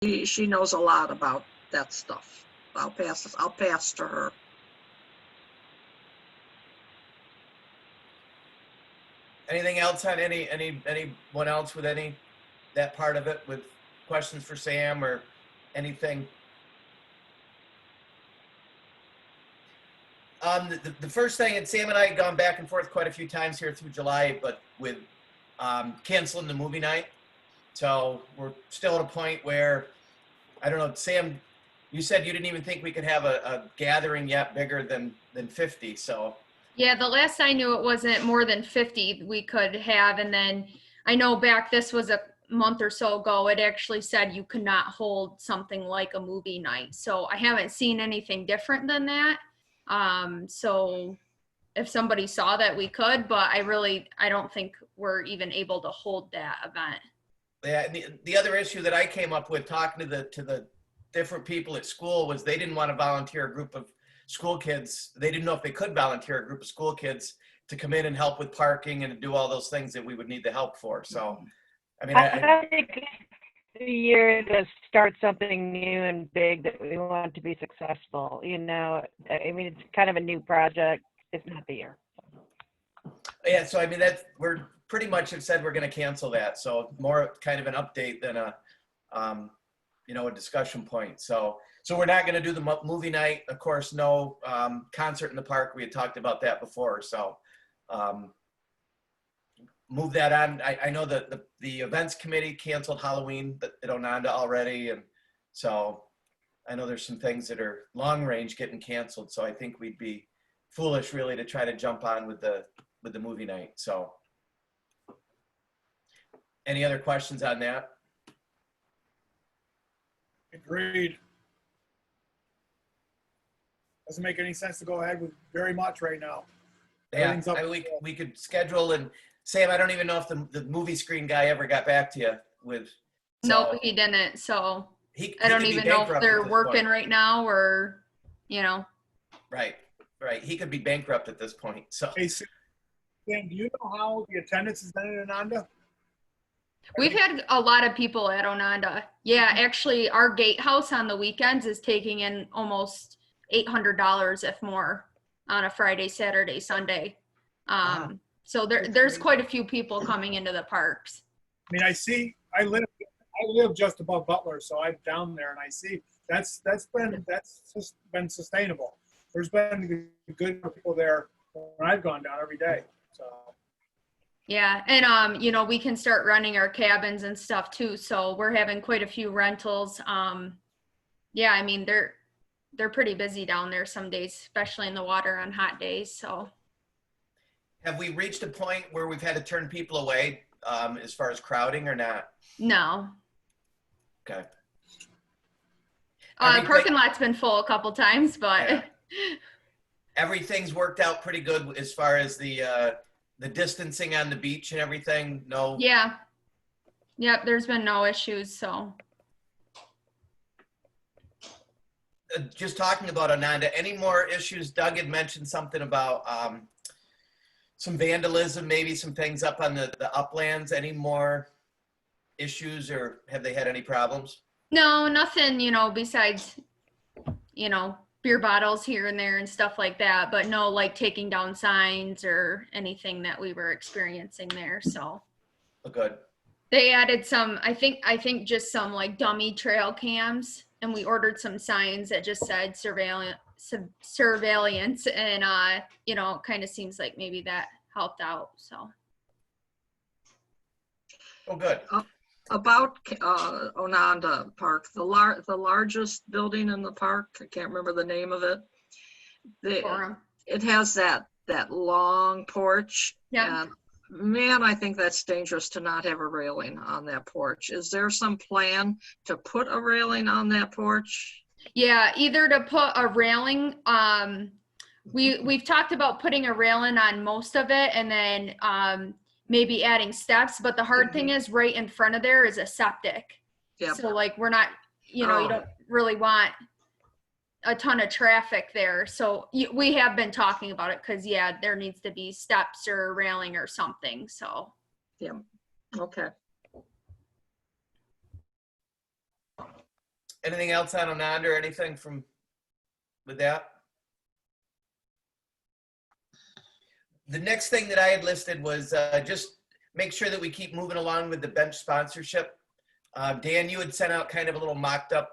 she knows a lot about that stuff. I'll pass to her. Anything else on anyone else with that part of it, with questions for Sam or anything? The first thing, and Sam and I had gone back and forth quite a few times here through July, but with canceling the movie night. So we're still at a point where, I don't know, Sam, you said you didn't even think we could have a gathering yet bigger than 50, so. Yeah, the last I knew it wasn't more than 50 we could have. And then I know back, this was a month or so ago, it actually said you could not hold something like a movie night. So I haven't seen anything different than that. So if somebody saw that, we could, but I don't think we're even able to hold that event. Yeah, the other issue that I came up with talking to the different people at school was they didn't want to volunteer a group of school kids. They didn't know if they could volunteer a group of school kids to come in and help with parking and do all those things that we would need the help for. So, I mean, I think it's the year to start something new and big that we want to be successful. You know, I mean, it's kind of a new project. It's not the year. Yeah, so I mean, we're pretty much have said we're going to cancel that. So more kind of an update than a discussion point. So we're not going to do the movie night. Of course, no concert in the park. We had talked about that before. So move that on. I know that the events committee canceled Halloween at Ononda already. And so I know there's some things that are long range getting canceled. So I think we'd be foolish really to try to jump on with the movie night. So any other questions on that? Agreed. Doesn't make any sense to go ahead with very much right now. Yeah, I mean, we could schedule, and Sam, I don't even know if the movie screen guy ever got back to you with. Nope, he didn't. So I don't even know if they're working right now or, Right. He could be bankrupt at this point. So. Hey, Sam, do you know how the attendance has been in Ananda? We've had a lot of people at Ononda. Yeah, actually, our gatehouse on the weekends is taking in almost $800, if more, on a Friday, Saturday, Sunday. Wow. So there's quite a few people coming into the parks. I mean, I live just above Butler, so I'm down there, and I see that's just been sustainable. There's been good people there when I've gone down every day. So. Yeah, and we can start running our cabins and stuff too. So we're having quite a few rentals. Yeah, I mean they're pretty busy down there some days, especially in the water on hot days. So have we reached a point where we've had to turn people away as far as crowding or not? No. Okay. Parking lot's been full a couple times, but yeah. Everything's worked out pretty good as far as the distancing on the beach and everything. No. Yeah. Yep. There's been no issues. So. Just talking about Ananda, any more issues? Doug had mentioned something about some vandalism, maybe some things up on the uplands. Any more issues, or have they had any problems? No, nothing, besides, beer bottles here and there and stuff like that, but no like taking down signs or anything that we were experiencing there. So good. They added some, I think just some like dummy trail cams, and we ordered some signs that just said surveillance, and it kind of seems like maybe that helped out. So. Oh, good. About Ononda Park, the largest building in the park, I can't remember the name of it. It has that long porch. Yeah. And man, I think that's dangerous to not have a railing on that porch. Is there some plan to put a railing on that porch? Yeah, either to put a railing. We've talked about putting a railing on most of it, and then maybe adding steps, but the hard thing is right in front of there is a septic. Yep. So like we're not, you don't really want a ton of traffic there. So we have been talking about it because there needs to be steps or railing or something. So. Yeah. Okay. Anything else on Anand or anything from with that? The next thing that I had listed was just make sure that we keep moving along with the bench sponsorship. Dan, you had sent out kind of a little mocked up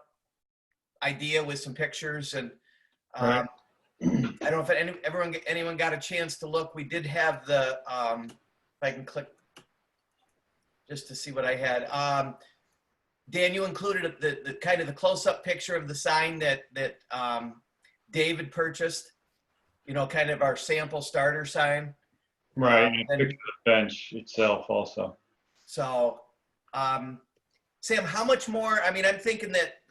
idea with some pictures, and Right. I don't know if anyone got a chance to look. We did have the, if I can click just to see what I had. Dan, you included the kind of the close-up picture of the sign that David purchased, you know, kind of our sample starter sign. Right, and And- picture of the bench itself also. So, Sam, how much more? I mean, I'm thinking that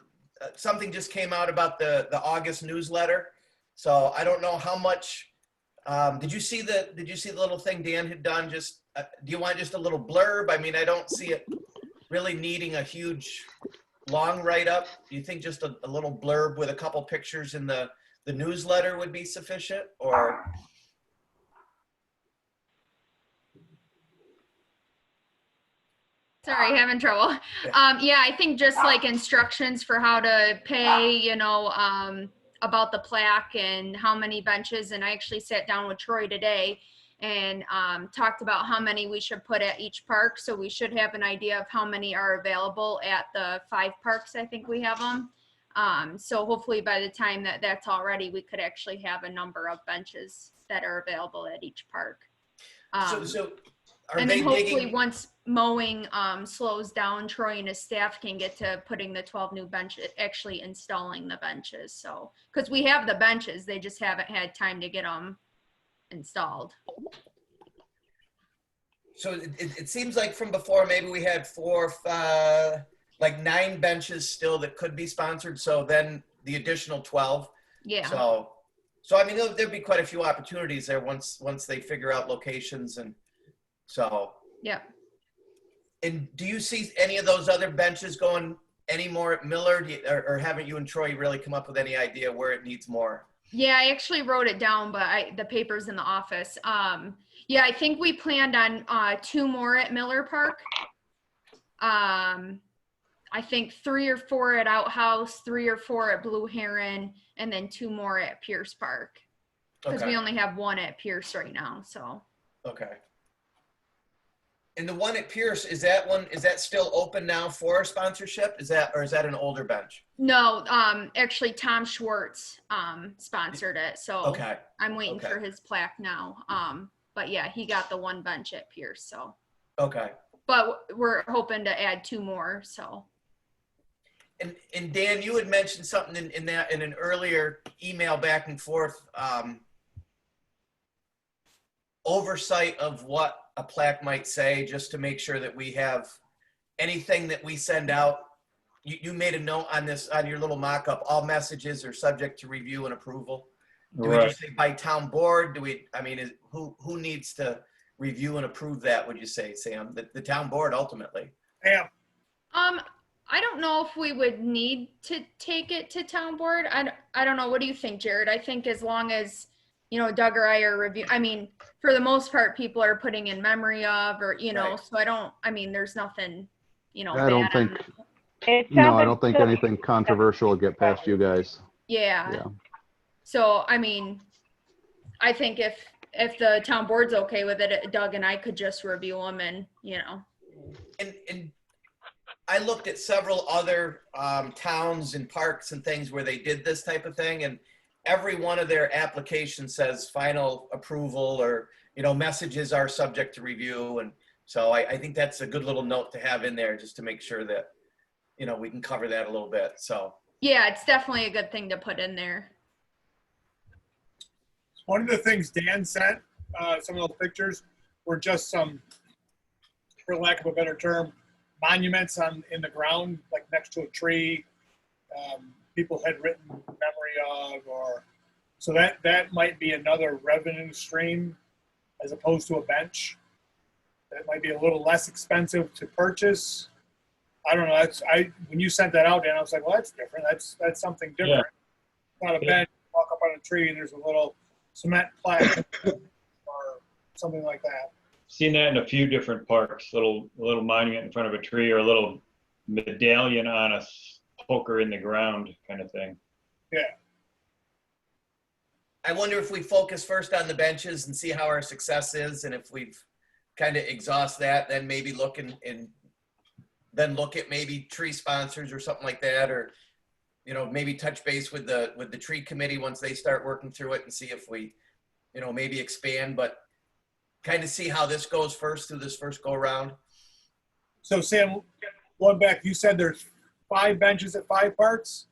something just came out about the August newsletter. So I don't know how much. Did you see the little thing Dan had done? Just do you want just a little blurb? I mean, I don't see it really needing a huge long write up. Do you think just a little blurb with a couple pictures in the newsletter would be sufficient, or? Sorry, having trouble. Yeah, I think just like instructions for how to pay, you know, about the plaque and how many benches. And I actually sat down with Troy today and talked about how many we should put at each park. So we should have an idea of how many are available at the 5 parks. I think we have them. So hopefully by the time that that's all ready, we could actually have a number of benches that are available at each park. So are And they then hopefully digging? once mowing slows down, Troy and his staff can get to putting the 12 new benches, actually installing the benches. So, because we have the benches, they just haven't had time to get them installed. So it seems like from before, maybe we had 4, 5, like 9 benches still that could be sponsored. So then the additional 12. Yeah. So I mean, there'd be quite a few opportunities there once they figure out locations, and so. Yeah. And do you see any of those other benches going any more at Miller, or haven't you and Troy really come up with any idea where it needs more? Yeah, I actually wrote it down, but the paper's in the office. Yeah, I think we planned on 2 more at Miller Park. I think 3 or 4 at Outhouse, 3 or 4 at Blue Heron, and then 2 more at Pierce Park. Because we only have 1 at Pierce right now, so. Okay. And the one at Pierce, is that still open now for sponsorship? Is that an older bench? No, actually Tom Schwartz sponsored it, so Okay. I'm waiting Okay. for his plaque now. But yeah, he got the 1 bench at Pierce, so. Okay. But we're hoping to add 2 more, so. And Dan, you had mentioned something in an earlier email back and forth, oversight of what a plaque might say, just to make sure that we have anything that we send out. You made a note on this, on your little mock-up, all messages are subject to review and approval. Do we Right. just say by town board? Who needs to review and approve that, would you say, Sam? The town board ultimately? Bam. I don't know if we would need to take it to town board. I don't know. What do you think, Jared? I think as long as, you know, Doug or I are reviewing, I mean, for the most part, people are putting in memory of, or, you know, Right. so there's nothing, you know, I don't bad on think, It no, I sounded don't think so- anything controversial will get past you guys. Yeah. Yeah. So, I mean, I think if the town board's okay with it, Doug and I could just review them and, you know. And I looked at several other towns and parks and things where they did this type of thing, and every one of their applications says final approval, or, you know, messages are subject to review. And so I think that's a good little note to have in there, just to make sure that, you know, we can cover that a little bit. So Yeah, it's definitely a good thing to put in there. One of the things Dan sent, some of those pictures were just some, for lack of a better term, monuments in the ground, like next to a tree. People had written memory of, or so that might be another revenue stream as opposed to a bench. That might be a little less expensive to purchase. I don't know. When you sent that out, Dan, I was like, well, that's different. That's something different. It's not a bench. You walk up on a tree and there's a little cement plaque or something like that. Seen that in a few different parks, little monument in front of a tree, or a little medallion on a poker in the ground kind of thing. Yeah. I wonder if we focus first on the benches and see how our success is, and if we've kind of exhaust that, then maybe look and then look at maybe tree sponsors or something like that, or maybe touch base with the tree committee once they start working through it and see if we maybe expand, but kind of see how this goes first through this first go around. So Sam, going back, you said there's 5 benches at 5 parks?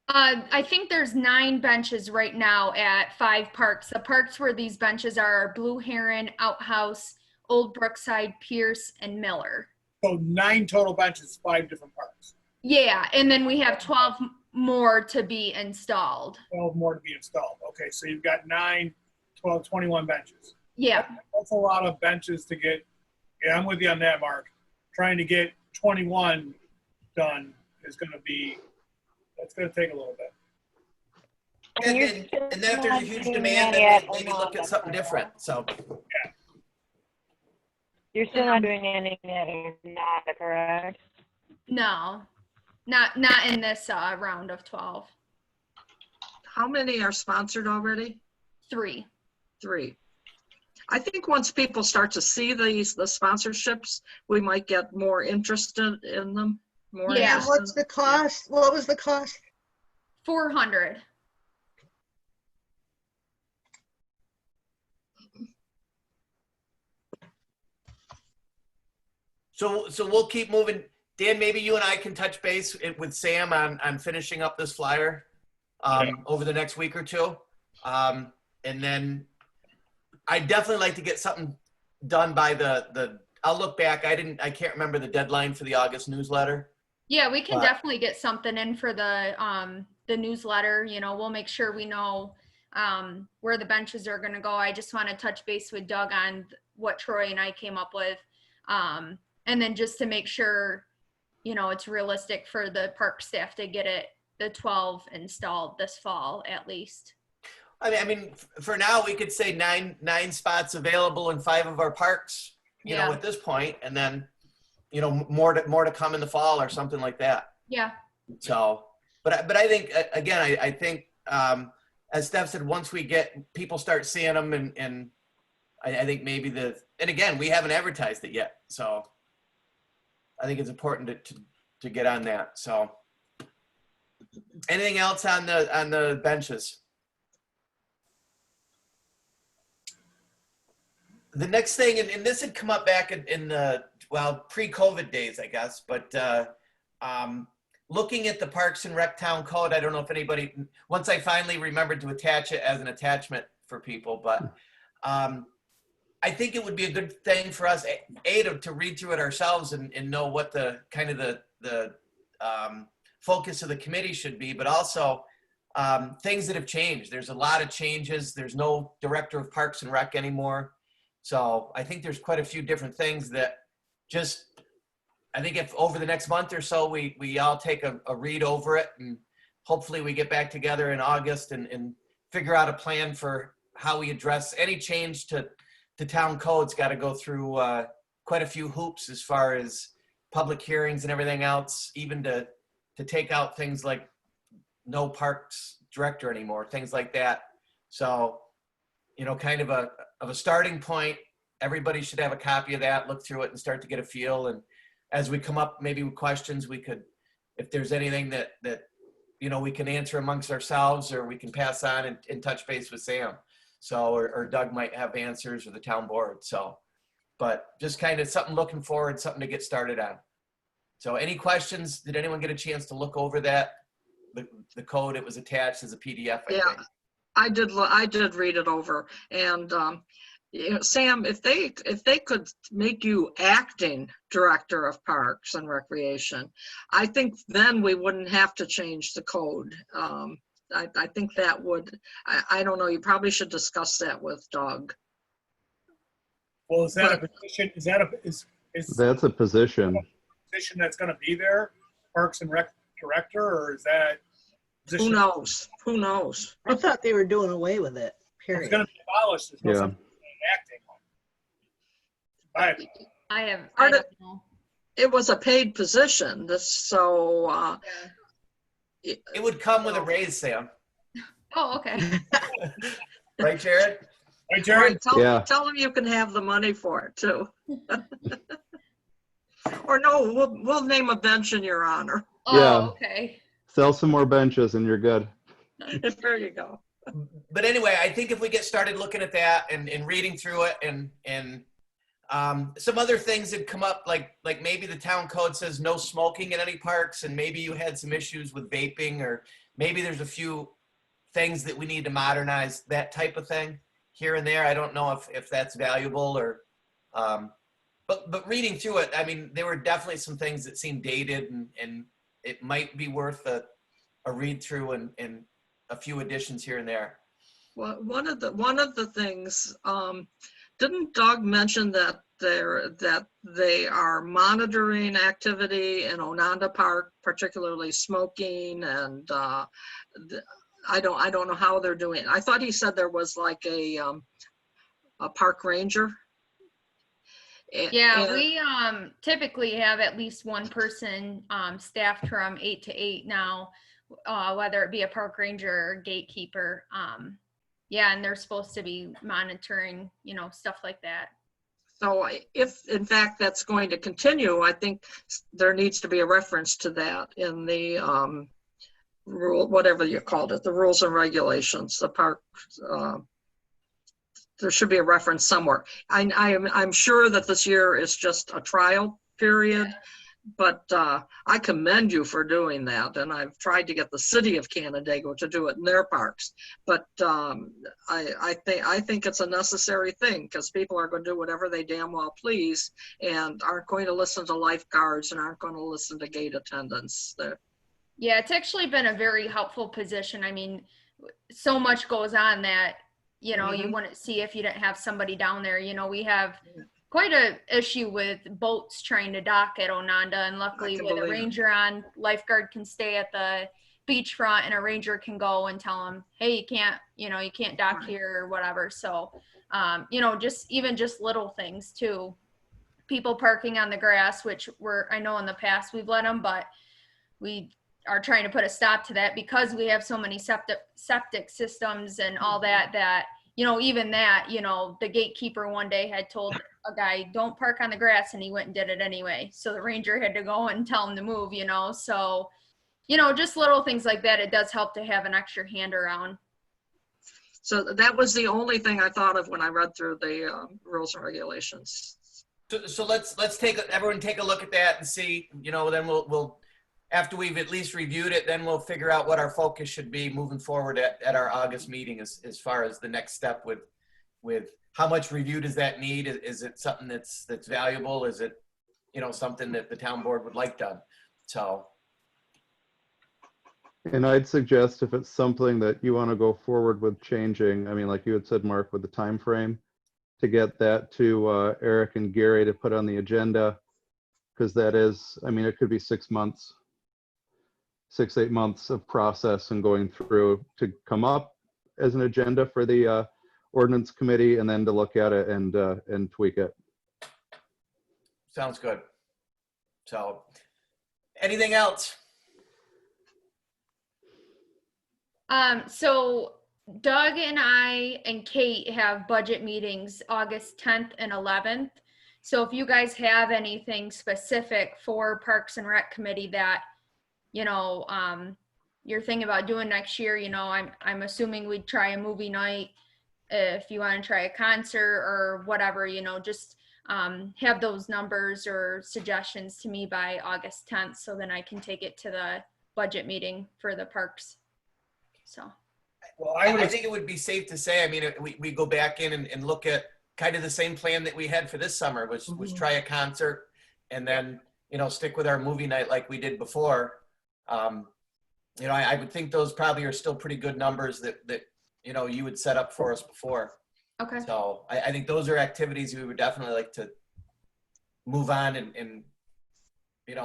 I think there's 9 benches right now at 5 parks. The parks where these benches are Blue Heron, Outhouse, Old Brookside, Pierce, and Miller. So 9 total benches, 5 different parks. Yeah, and then we have 12 more to be installed. 12 more to be installed. Okay, so you've got 9, 12, 21 benches. Yeah. That's a lot of benches to get. Yeah, I'm with you on that, Mark. Trying to get 21 done is going to be, that's going to take a little bit. And then if there's a huge demand, then maybe look at something different. So yeah. You're still not doing anything that is not correct? No, not in this round of 12. How many are sponsored already? 3. 3. I think once people start to see the sponsorships, we might get more interested in them. Yeah. And what's the cost? What was the cost? 400. So we'll keep moving. Dan, maybe you and I can touch base with Sam on finishing up this flyer over the next week or two. And then I'd definitely like to get something done by I'll look back. I can't remember the deadline for the August newsletter. Yeah, we can definitely get something in for the newsletter. We'll make sure we know where the benches are going to go. I just want to touch base with Doug on what Troy and I came up with. And then just to make sure, it's realistic for the park staff to get the 12 installed this fall at least. I mean, for now we could say nine spots available in 5 of our parks, at this point, and then, more to come in the fall or something like that. Yeah. So, but I think again, I think as Steph said, once we get people start seeing them, and I think maybe and again, we haven't advertised it yet, so I think it's important to get on that. So, anything else on the benches? The next thing, and this had come up back in the pre-COVID days, I guess, but looking at the Parks and Rec Town Code, I don't know if anybody, once I finally remembered to attach it as an attachment for people, but I think it would be a good thing for us, to read through it ourselves and know what the kind of the focus of the committee should be, but also things that have changed. There's a lot of changes. There's no director of Parks and Rec anymore. So I think there's quite a few different things that I think if over the next month or so, we all take a read over it, and hopefully we get back together in August and figure out a plan for how we address any change to town codes. Got to go through quite a few hoops as far as public hearings and everything else, even to take out things like no parks director anymore, things like that. So, kind of a starting point. Everybody should have a copy of that, look through it and start to get a feel. And as we come up maybe with questions, we could, if there's anything that we can answer amongst ourselves, or we can pass on and touch base with Sam. So, or Doug might have answers, or the town board. So, but just kind of something looking forward, something to get started on. So any questions? Did anyone get a chance to look over that? The code, it was attached as a PDF, I think. I did read it over, and Sam, if they could make you acting director of Parks and Recreation, I think then we wouldn't have to change the code. I think that would. I don't know. You probably should discuss that with Doug. Well, is that a position? That's a position. Position that's going to be there, Parks and Rec director, or is that? Who knows? Who knows? I thought they were doing away with it, period. It's going to be abolished. There's no Yeah. something acting. I don't know. it was a paid position, so, Yeah. It would come with a raise, Sam. Oh, okay. Right, Jared? Right, Jared? Yeah. tell them you can have the money for it too. Or no, we'll name a bench in your honor. Oh, Yeah. okay. Sell some more benches and you're good. There you go. But anyway, I think if we get started looking at that and reading through it and some other things that come up, like maybe the town code says no smoking in any parks, and maybe you had some issues with vaping, or maybe there's a few things that we need to modernize, that type of thing here and there. I don't know if that's valuable or, but reading through it, I mean, there were definitely some things that seemed dated, and it might be worth a read through and a few additions here and there. Well, one of the things, didn't Doug mention that they are monitoring activity in Ononda Park, particularly smoking, and I don't know how they're doing it. I thought he said there was like a park ranger. Yeah, And- we typically have at least one person staffed from 8 to 8 now, whether it be a park ranger or gatekeeper. Yeah, and they're supposed to be monitoring, stuff like that. So if in fact that's going to continue, I think there needs to be a reference to that in the rule, whatever you called it, the rules and regulations, the park. There should be a reference somewhere. I'm sure that this year is just a trial period, but I commend you for doing that. And I've tried to get the city of Canandaigua to do it in their parks. But I think it's a necessary thing, because people are going to do whatever they damn well please and aren't going to listen to lifeguards and aren't going to listen to gate attendants. Yeah, it's actually been a very helpful position. I mean, so much goes on that, you wouldn't see if you didn't have somebody down there. We have quite a issue with boats trying to dock at Ononda, and luckily with a ranger on, lifeguard can stay at the beachfront and a ranger can go and tell them, hey, you can't dock here or whatever. So, just little things too. People parking on the grass, which I know in the past we've let them, but we are trying to put a stop to that because we have so many septic systems and all that, even that, the gatekeeper one day had told a guy, don't park on the grass, and he went and did it anyway. So the ranger had to go and tell him to move, so, just little things like that. It does help to have an extra hand around. So that was the only thing I thought of when I read through the rules and regulations. So let's everyone take a look at that and see, then we'll after we've at least reviewed it, then we'll figure out what our focus should be moving forward at our August meeting as far as the next step with how much review does that need? Is it something that's valuable? Is it, something that the town board would like done? So. And I'd suggest if it's something that you want to go forward with changing, I mean, like you had said, Mark, with the time frame, to get that to Eric and Gary to put on the agenda, because that is, I mean, it could be 6 months. 6-8 months of process and going through to come up as an agenda for the ordinance committee, and then to look at it and tweak it. Sounds good. So, anything else? So Doug and I and Kate have budget meetings August 10th and 11th. So if you guys have anything specific for Parks and Rec Committee that you're thinking about doing next year, I'm assuming we'd try a movie night. If you want to try a concert or whatever, just have those numbers or suggestions to me by August 10th, so then I can take it to the budget meeting for the parks. So. Well, I think it would be safe to say, I mean, we go back in and look at kind of the same plan that we had for this summer, which was try a concert and then, stick with our movie night like we did before. I would think those probably are still pretty good numbers that you would set up for us before. Okay. So I think those are activities we would definitely like to move on and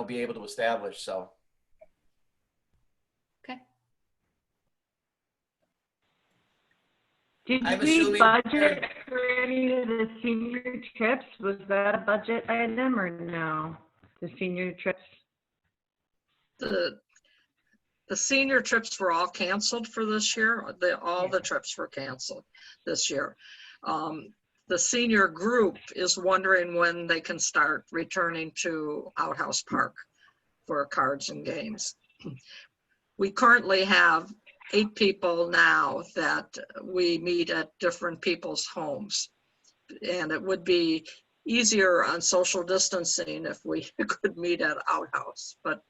be able to establish. So. Okay. Did I'm we assuming- budget for any of the senior trips? Was that a budget item or no? The senior trips? The senior trips were all canceled for this year. All the trips were canceled this year. The senior group is wondering when they can start returning to Outhouse Park for cards and games. We currently have 8 people now that we meet at different people's homes. And it would be easier on social distancing if we could meet at Outhouse. But,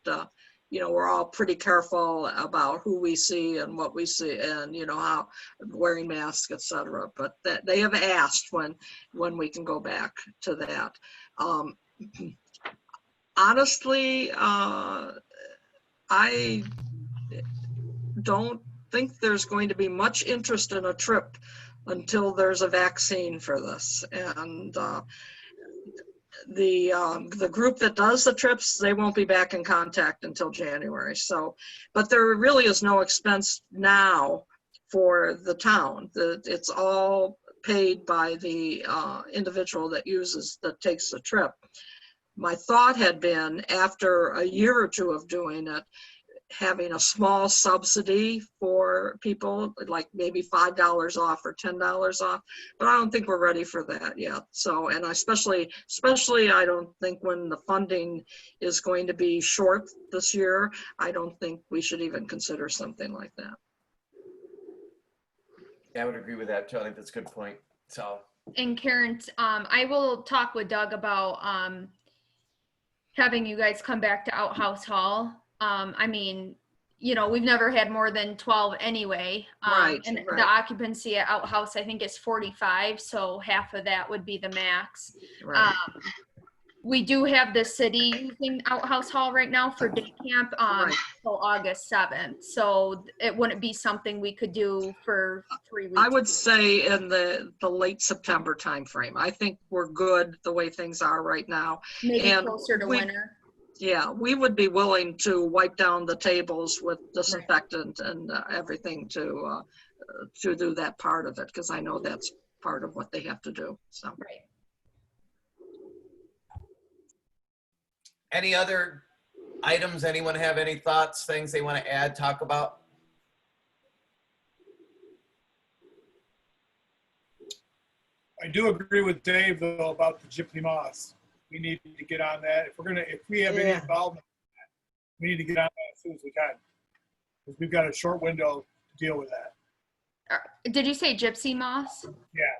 you know, we're all pretty careful about who we see and what we see and, you know, how wearing masks, et cetera. But that, they have asked when we can go back to that. Honestly, I don't think there's going to be much interest in a trip until there's a vaccine for this. And the group that does the trips, they won't be back in contact until January. So, but there really is no expense now for the town. It's all paid by the individual that takes the trip. My thought had been, after a year or two of doing it, having a small subsidy for people, like maybe $5 off or $10 off, but I don't think we're ready for that yet. So, and especially I don't think when the funding is going to be short this year, I don't think we should even consider something like that. Yeah, I would agree with that too. I think that's a good point. So. And Karen, I will talk with Doug about having you guys come back to Outhouse Hall. I mean, you know, we've never had more than 12 anyway. Right, and right. The occupancy at Outhouse, I think, is 45. So half of that would be the max. Right. We do have the city using Outhouse Hall right now for day camp Right. until August 7th. So it wouldn't be something we could do for 3 weeks. I would say in the late September timeframe. I think we're good the way things are right now. Maybe and closer to winter. Yeah, we would be willing to wipe down the tables with disinfectant and everything to do that part of it, because I know that's part of what they have to do. So. Right. Any other items? Anyone have any thoughts, things they want to add, talk about? I do agree with Dave though about the gypsy moss. We need to get on that. If we have any involvement in that, we need to get on that as soon as we can. Because we've got a short window to deal with that. Did you say gypsy moss? Yeah.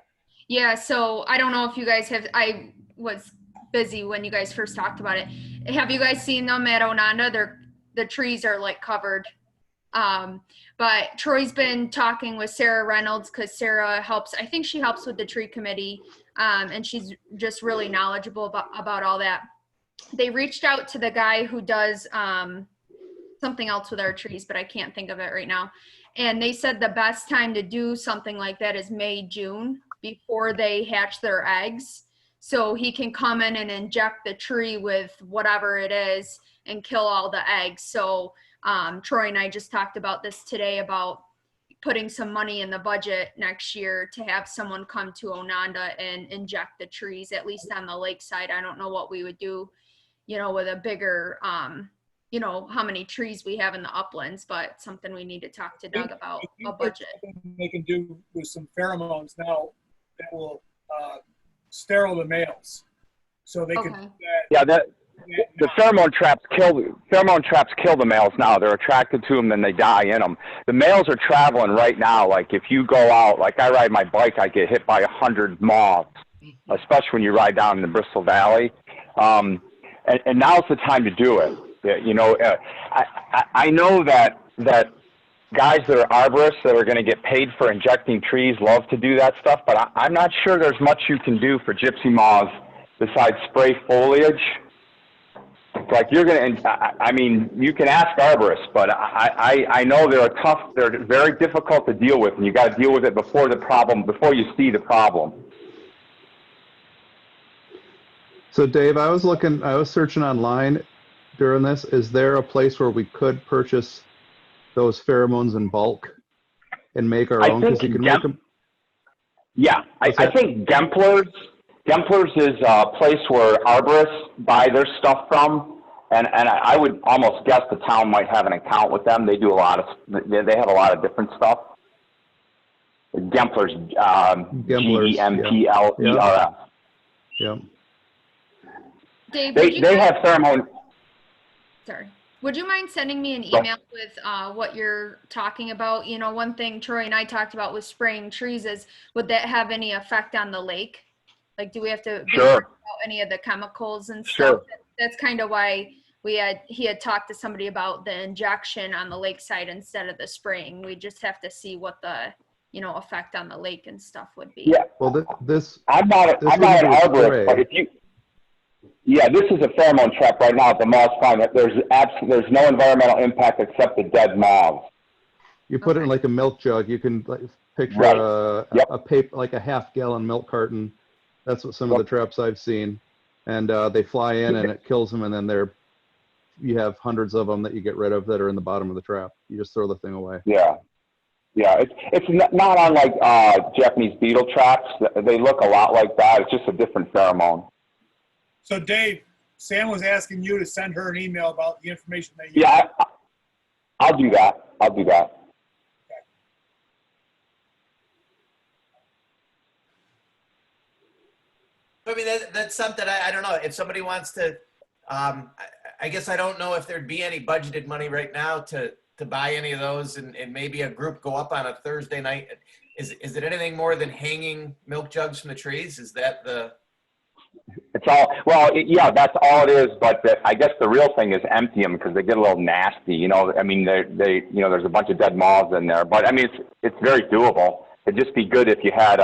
Yeah, so I don't know if you guys have, I was busy when you guys first talked about it. Have you guys seen them at Ononda? The trees are like covered. But Troy's been talking with Sarah Reynolds, because Sarah helps, I think she helps with the tree committee, and she's just really knowledgeable about all that. They reached out to the guy who does something else with our trees, but I can't think of it right now. And they said the best time to do something like that is May, June, before they hatch their eggs. So he can come in and inject the tree with whatever it is and kill all the eggs. So Troy and I just talked about this today, about putting some money in the budget next year to have someone come to Ononda and inject the trees, at least on the lakeside. I don't know what we would do, you know, with a bigger, you know, how many trees we have in the uplands, but something we need to talk to Doug about a budget. They can do with some pheromones now that will sterile the males. So they could do that. Yeah, the pheromone traps kill the males now. They're attracted to them, then they die in them. The males are traveling right now. Like if you go out, like I ride my bike, I get hit by 100 moths, especially when you ride down in the Bristol Valley. And now's the time to do it. You know, I know that guys that are arborists that are going to get paid for injecting trees love to do that stuff, but I'm not sure there's much you can do for gypsy moths besides spray foliage. Like you're going to, I mean, you can ask arborists, but I know they're very difficult to deal with, and you got to deal with it before you see the problem. So Dave, I was searching online during this. Is there a place where we could purchase those pheromones in bulk and make our own? Because you can make them. Yeah, I think Gemplers Gempler's is a place where arborists buy their stuff from, and I would almost guess the town might have an account with them. They do a lot of, they have a lot of different stuff. Gempler's, Gempler's, Gempler's. Yep. Dave, would you They mind, have ceremony. sorry, would you mind sending me an email with what you're talking about? You know, one thing Troy and I talked about with spraying trees is, would that have any effect on the lake? Like, do we have to be Sure. worried about any of the chemicals and stuff? Sure. That's kind of why he had talked to somebody about the injection on the lakeside instead of the spraying. We just have to see what the, you know, effect on the lake and stuff would be. Yeah. Well, this I'm not an arborist, but if you, yeah, this is a pheromone trap right now at the moths farm. There's no environmental impact except the dead moths. you put it in like a milk jug. You can like picture Right. a paper, like a half-gallon milk carton. That's what some of the traps I've seen, and they fly in and it kills them, and then you have hundreds of them that you get rid of that are in the bottom of the trap. You just throw the thing away. Yeah. Yeah, it's not unlike Japanese beetle traps. They look a lot like that. It's just a different pheromone. So Dave, Sam was asking you to send her an email about the information that you. Yeah, I'll do that. I'll do that. I mean, that's something I don't know. If somebody wants to, I guess I don't know if there'd be any budgeted money right now to buy any of those, and maybe a group go up on a Thursday night. Is it anything more than hanging milk jugs from the trees? Is that the? It's all, well, yeah, that's all it is. But I guess the real thing is empty them because they get a little nasty. You know, I mean, they you know, there's a bunch of dead moths in there. But I mean, it's very doable. It'd just be good if you had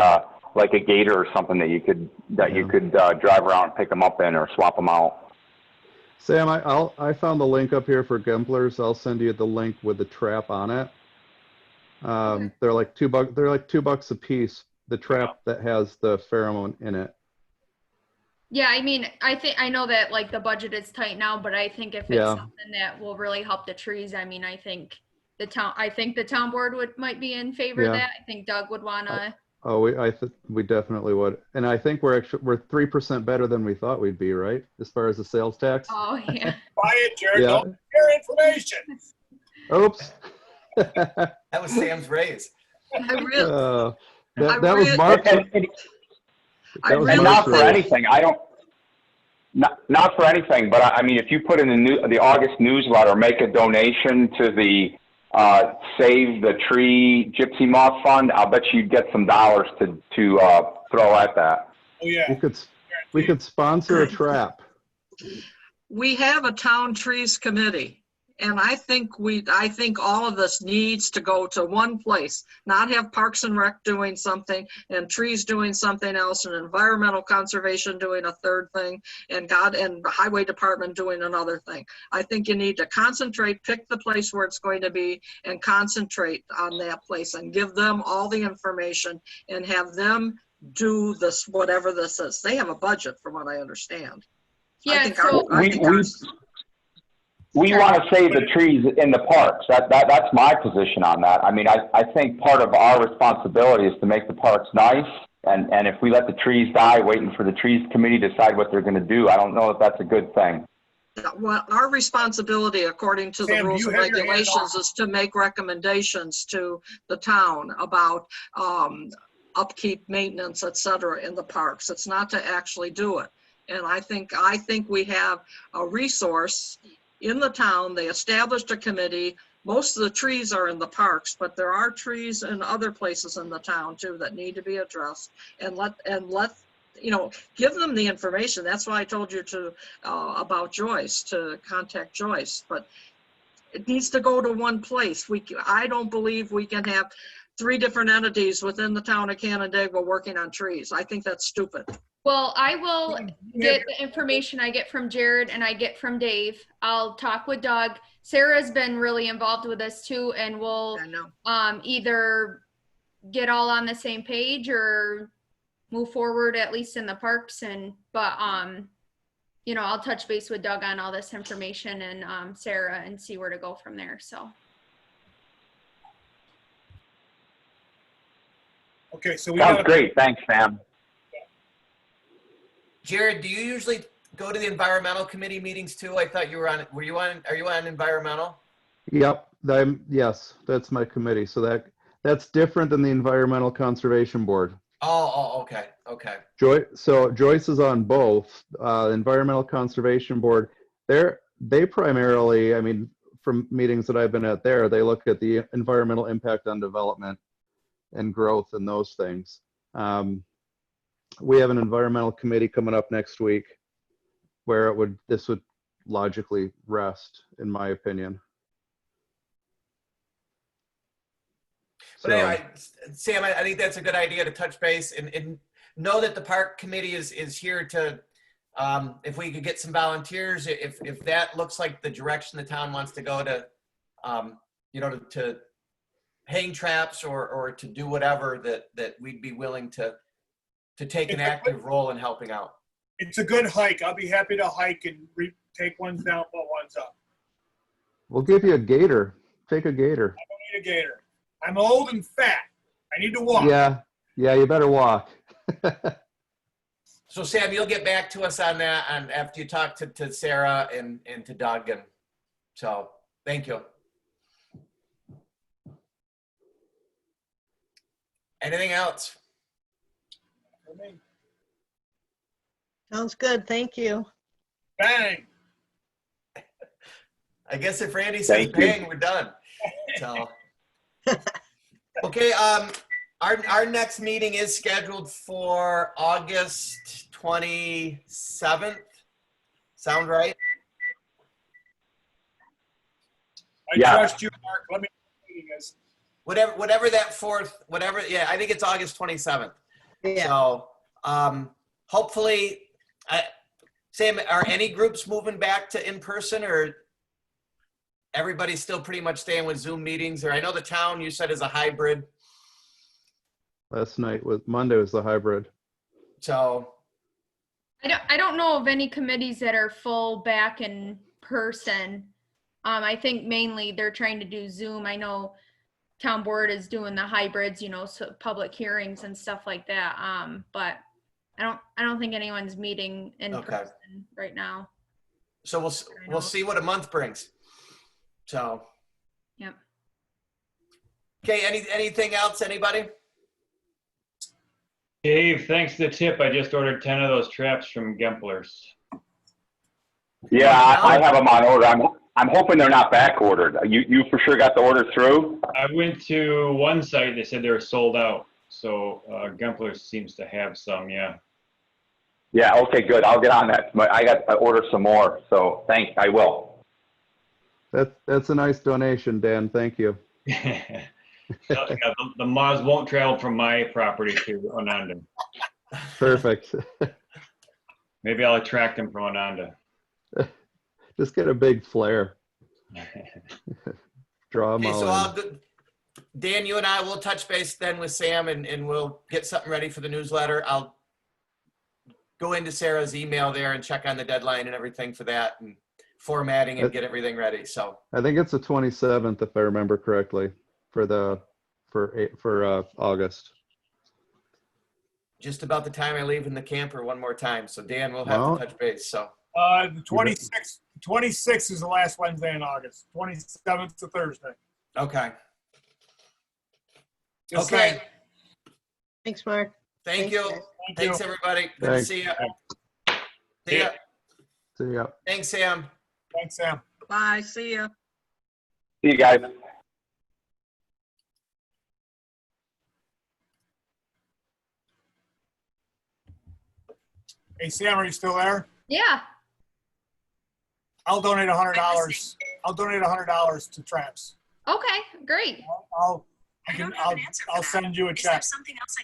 like a gator or something that you could drive around and pick them up in or swap them out. Sam, I found the link up here for Gempler's. I'll send you the link with the trap on it. They're like $2. They're like $2 a piece. The trap that has the pheromone in it. Yeah, I mean, I know that like the budget is tight now, but I think if it's something that will really help the trees, I mean, I think the town board might be in favor of that. I think Doug would wanna. We definitely would, and I think we're 3% better than we thought we'd be, right? As far as the sales tax. Oh yeah. Buy it, Jared. Don't share information. Oops. That was Sam's raise. That was Mark. And not for anything. Not for anything, but I mean, if you put in the August newsletter, make a donation to the Save the Tree Gypsy Moth Fund, I'll bet you'd get some dollars to throw at that. Oh yeah. We could sponsor a trap. We have a town trees committee, and I think all of this needs to go to one place, not have Parks and Rec doing something and trees doing something else and environmental conservation doing a third thing and the highway department doing another thing. I think you need to concentrate, pick the place where it's going to be and concentrate on that place and give them all the information and have them do this, whatever this is. They have a budget from what I understand. Yeah, We want to save the trees in the parks. That's my position on that. I mean, I think part of our responsibility is to make the parks nice. And if we let the trees die, waiting for the trees committee to decide what they're going to do, I don't know if that's a good thing. Well, our responsibility, according to the rules and regulations, is to make recommendations to the town about upkeep, maintenance, et cetera, in the parks. It's not to actually do it. And I think we have a resource in the town. They established a committee. Most of the trees are in the parks, but there are trees in other places in the town too that need to be addressed. And let give them the information. That's why I told you about Joyce, to contact Joyce. But it needs to go to one place. I don't believe we can have 3 different entities within the town of Canandaigua working on trees. I think that's stupid. Well, I will get the information I get from Jared and I get from Dave. I'll talk with Doug. Sarah's been really involved with us too, and we'll either get all on the same page or move forward, at least in the parks. But I'll touch base with Doug on all this information and Sarah and see where to go from there. So. Okay, so sounds great. Thanks, Sam. Jared, do you usually go to the environmental committee meetings too? I thought you were on, are you on environmental? Yep, yes, that's my committee. So that's different than the Environmental Conservation Board. Oh, okay, okay. So Joyce is on both. Environmental Conservation Board, they primarily, I mean, from meetings that I've been at there, they look at the environmental impact on development and growth and those things. We have an environmental committee coming up next week where this would logically rest, in my opinion. But anyway, Sam, I think that's a good idea to touch base and know that the park committee is here to, if we could get some volunteers, if that looks like the direction the town wants to go to, you know, to hang traps or to do whatever, that we'd be willing to take an active role in helping out. It's a good hike. I'll be happy to hike and take ones down, put ones up. We'll give you a gator. Take a gator. I don't need a gator. I'm old and fat. I need to walk. Yeah, you better walk. So Sam, you'll get back to us on that and after you talk to Sarah and to Doug. And so thank you. Anything else? Sounds good. Thank you. Bang. I guess if Randy says Thank you. bang, we're done. So, okay, our next meeting is scheduled for August 27th. Sound right? I trust you, Mark. Let me know what the meeting is. Whatever that fourth, whatever, yeah, I think it's August 27th. Yeah. So, hopefully, Sam, are any groups moving back to in-person, or everybody's still pretty much staying with Zoom meetings? Or I know the town, you said, is a hybrid. Monday was the hybrid. So I don't know of any committees that are full back in person. I think mainly they're trying to do Zoom. I know town board is doing the hybrids, you know, so public hearings and stuff like that. But I don't think anyone's meeting in person right now. So we'll see what a month brings. So. Yep. Okay. Anything else? Anybody? Dave, thanks for the tip. I just ordered 10 of those traps from Gemplers. Yeah, I have them on order. I'm hoping they're not back ordered. You for sure got the order through? I went to one site, they said they were sold out. So Gemplers seems to have some, yeah. Yeah, okay, good. I'll get on that. I ordered some more, so I will. That's a nice donation, Dan. Thank you. The moths won't travel from my property to Ananda. Perfect. Maybe I'll attract them from Ananda. Just get a big flare. Draw them Okay, all so in. Dan, you and I will touch base then with Sam and we'll get something ready for the newsletter. I'll go into Sarah's email there and check on the deadline and everything for that and formatting and get everything ready. So I think it's the 27th, if I remember correctly, for August. just about the time I leave in the camper one more time. So Dan, we'll have to touch base. So The 26th is the last Wednesday in August. 27th to Thursday. okay. Just Okay. saying. Thanks, Mark. Thank you. guys. Thanks everybody. Good Thanks. to see you. See ya. See ya. Thanks, Sam. Thanks, Sam. Bye, see ya. See you guys. Hey, Sam, are you still there? Yeah. I'll donate $100. I'll donate $100 to traps. Okay, great. I'll send you a check.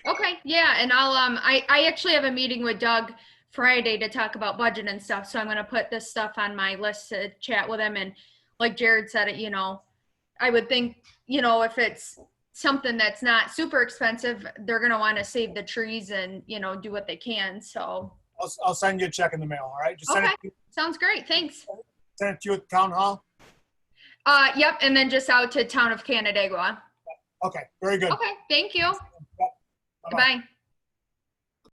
Okay, yeah, and I actually have a meeting with Doug Friday to talk about budget and stuff, so I'm gonna put this stuff on my list to chat with him. And like Jared said, you know, I would think, you know, if it's something that's not super expensive, they're gonna want to save the trees and, you know, do what they can. So I'll send you a check in the mail. All right. Just send okay, sounds great. Thanks. Send it to you at the town hall. Yep, and then just out to town of Canandaigua. Okay. Very good. Okay, thank you. Yep. Bye-bye. Bye.